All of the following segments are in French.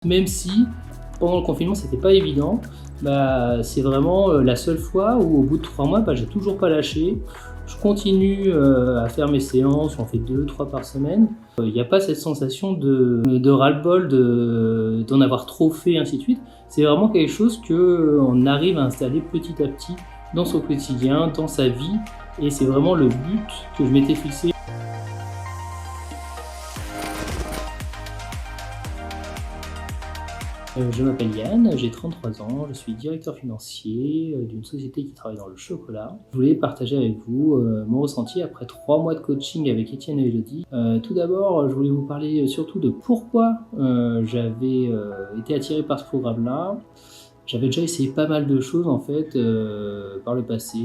Même si pendant le confinement c'était pas évident, c'est vraiment la seule fois où au bout de 3 mois, j'ai toujours pas lâché. Je continue à faire mes séances, j'en fais 2-3 par semaine. Il n'y a pas cette sensation de ras-le-bol, d'en avoir trop fait, ainsi de suite. C'est vraiment quelque chose qu'on arrive à installer petit à petit dans son quotidien, dans sa vie, et c'est vraiment le but que je m'étais fixé. Je m'appelle Yann, j'ai 33 ans, je suis directeur financier d'une société qui travaille dans le chocolat. Je voulais partager avec vous mon ressenti après 3 mois de coaching avec Étienne et Elodie. Tout d'abord, je voulais vous parler surtout de pourquoi j'avais été attiré par ce programme-là. J'avais déjà essayé pas mal de choses en fait par le passé,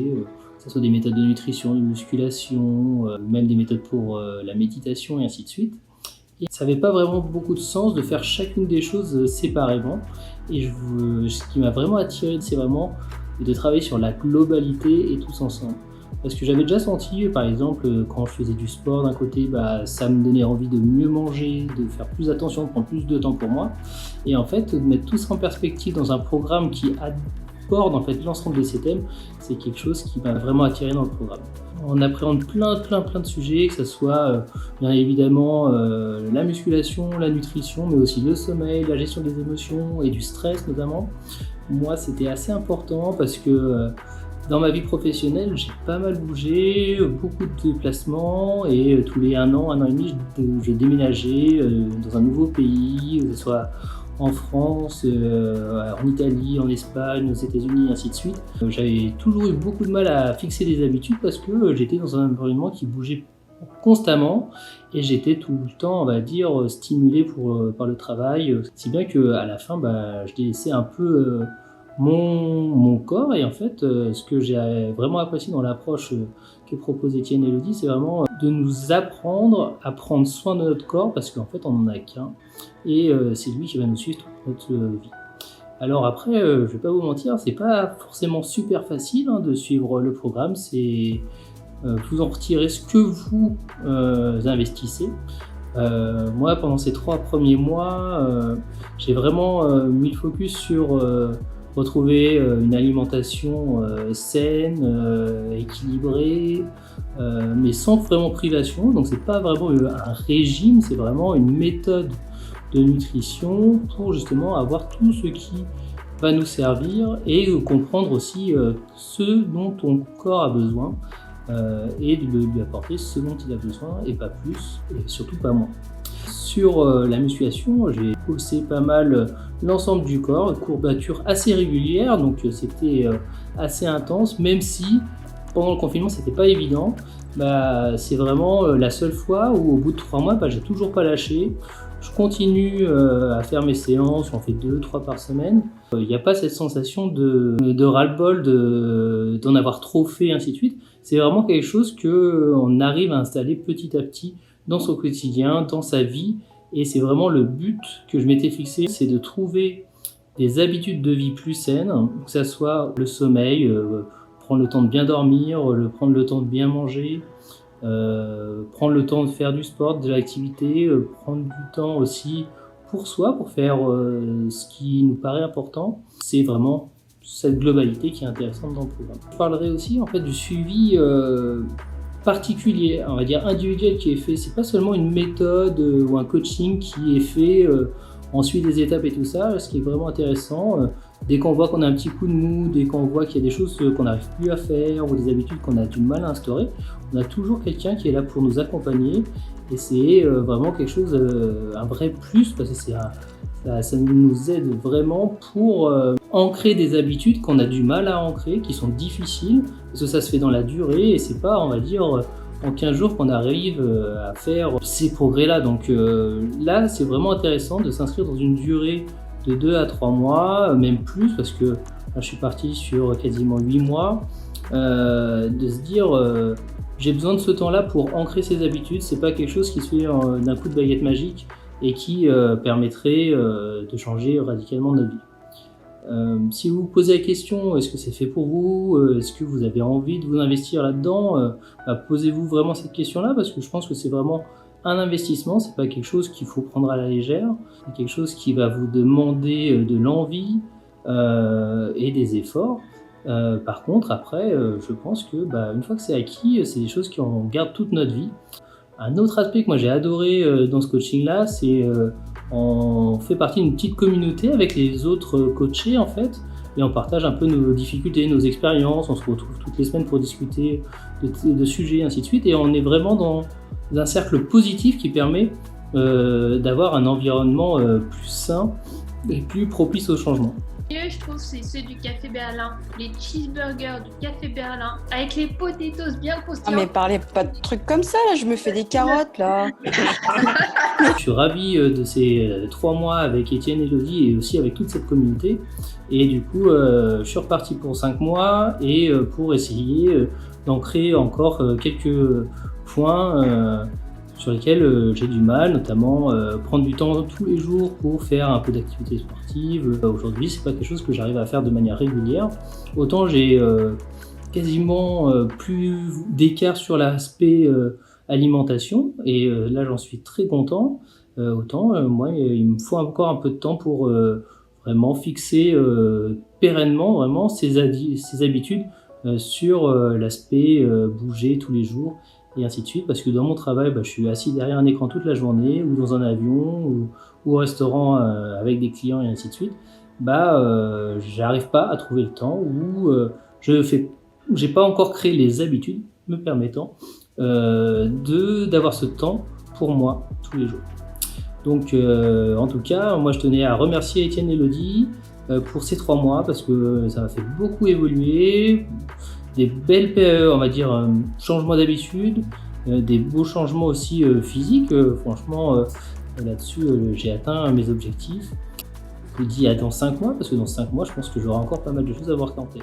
que ce soit des méthodes de nutrition, de musculation, même des méthodes pour la méditation et ainsi de suite. Et ça n'avait pas vraiment beaucoup de sens de faire chacune des choses séparément. Et ce qui m'a vraiment attiré, c'est vraiment de travailler sur la globalité et tous ensemble. Parce que j'avais déjà senti, par exemple, quand je faisais du sport d'un côté, ça me donnait envie de mieux manger, de faire plus attention, de prendre plus de temps pour moi. Et en fait, de mettre tout ça en perspective dans un programme qui aborde en fait l'ensemble de ces thèmes, c'est quelque chose qui m'a vraiment attiré dans le programme. On appréhende plein de sujets, que ce soit bien évidemment la musculation, la nutrition, mais aussi le sommeil, la gestion des émotions et du stress notamment. Moi, c'était assez important parce que dans ma vie professionnelle, j'ai pas mal bougé, beaucoup de déplacements, et tous les 1 an et demi, je déménageais dans un nouveau pays, que ce soit en France, en Italie, en Espagne, aux États-Unis, ainsi de suite. J'avais toujours eu beaucoup de mal à fixer des habitudes parce que j'étais dans un environnement qui bougeait constamment et j'étais tout le temps, on va dire, stimulé par le travail, si bien qu'à la fin, je délaissais un peu mon corps. Et en fait, ce que j'ai vraiment apprécié dans l'approche que propose Étienne et Elodie, c'est vraiment de nous apprendre à prendre soin de notre corps, parce qu'en fait on n'en a qu'un, et c'est lui qui va nous suivre toute notre vie. Alors après, je vais pas vous mentir, c'est pas forcément super facile de suivre le programme. C'est vous en retirez ce que vous investissez. Moi, pendant ces 3 premiers mois, j'ai vraiment mis le focus sur retrouver une alimentation saine, équilibrée, mais sans vraiment privation. Donc c'est pas vraiment un régime, c'est vraiment une méthode de nutrition pour justement avoir tout ce qui va nous servir et comprendre aussi ce dont ton corps a besoin, et de lui apporter ce dont il a besoin et pas plus, et surtout pas moins. Sur la musculation, j'ai bossé pas mal l'ensemble du corps, courbatures assez régulières, donc c'était assez intense, même si pendant le confinement c'était pas évident. C'est vraiment la seule fois où au bout de 3 mois, j'ai toujours pas lâché. Je continue à faire mes séances, j'en fais 2-3 par semaine. Il n'y a pas cette sensation de ras-le-bol, d'en avoir trop fait, ainsi de suite. C'est vraiment quelque chose qu'on arrive à installer petit à petit dans son quotidien, dans sa vie, et c'est vraiment le but que je m'étais fixé, c'est de trouver des habitudes de vie plus saines, que ça soit le sommeil, prendre le temps de bien dormir, prendre le temps de bien manger, prendre le temps de faire du sport, de l'activité, prendre du temps aussi pour soi, pour faire ce qui nous paraît important. C'est vraiment cette globalité qui est intéressante dans le programme. Je parlerai aussi en fait du suivi particulier, on va dire individuel, qui est fait. C'est pas seulement une méthode ou un coaching qui est fait on suit des étapes et tout ça. Ce qui est vraiment intéressant, dès qu'on voit qu'on a un petit coup de mou, dès qu'on voit qu'il y a des choses qu'on n'arrive plus à faire ou des habitudes qu'on a du mal à instaurer, on a toujours quelqu'un qui est là pour nous accompagner, et c'est vraiment quelque chose, un vrai plus, parce que ça nous aide vraiment pour ancrer des habitudes qu'on a du mal à ancrer, qui sont difficiles, parce que ça se fait dans la durée, et c'est pas, on va dire, en 15 jours qu'on arrive à faire ces progrès-là. Donc là, c'est vraiment intéressant de s'inscrire dans une durée de 2 à 3 mois, même plus, parce que là, je suis parti sur quasiment 8 mois, de se dire j'ai besoin de ce temps-là pour ancrer ces habitudes. C'est pas quelque chose qui se fait d'un coup de baguette magique et qui permettrait de changer radicalement notre vie. Si vous vous posez la question, est-ce que c'est fait pour vous, est-ce que vous avez envie de vous investir là-dedans, posez-vous vraiment cette question-là, parce que je pense que c'est vraiment un investissement, c'est pas quelque chose qu'il faut prendre à la légère, c'est quelque chose qui va vous demander de l'envie et des efforts. Par contre, après, je pense que une fois que c'est acquis, c'est des choses qu'on garde toute notre vie. Un autre aspect que moi j'ai adoré dans ce coaching-là, c'est on fait partie d'une petite communauté avec les autres coachés en fait, et on partage un peu nos difficultés, nos expériences, on se retrouve toutes les semaines pour discuter de sujets, ainsi de suite, et on est vraiment dans un cercle positif qui permet d'avoir un environnement plus sain et plus propice au changement. Je trouve c'est ceux du Café Berlin, les cheeseburgers du Café Berlin, avec les potatoes bien croustillants. Ah mais parlez pas de trucs comme ça, là, je me fais des carottes là. Je suis ravi de ces 3 mois avec Étienne et Elodie et aussi avec toute cette communauté. Et du coup, je suis reparti pour 5 mois et pour essayer d'en créer encore quelques points sur lesquels j'ai du mal, notamment prendre du temps tous les jours pour faire un peu d'activité sportive. Aujourd'hui, c'est pas quelque chose que j'arrive à faire de manière régulière. Autant j'ai quasiment plus d'écart sur l'aspect alimentation, et là j'en suis très content. Autant moi, il me faut encore un peu de temps pour vraiment fixer pérennement vraiment ces habitudes sur l'aspect bouger tous les jours et ainsi de suite, parce que dans mon travail, je suis assis derrière un écran toute la journée, ou dans un avion, ou au restaurant avec des clients et ainsi de suite. J'arrive pas à trouver le temps, ou j'ai pas encore créé les habitudes me permettant d'avoir ce temps pour moi tous les jours. Donc en tout cas, moi je tenais à remercier Étienne et Elodie pour ces 3 mois, parce que ça m'a fait beaucoup évoluer, des belles, on va dire, changements d'habitude, des beaux changements aussi physiques. Franchement, là-dessus, j'ai atteint mes objectifs. Je vous dis à dans 5 mois, parce que dans 5 mois, je pense que j'aurai encore pas mal de choses à voir tenter.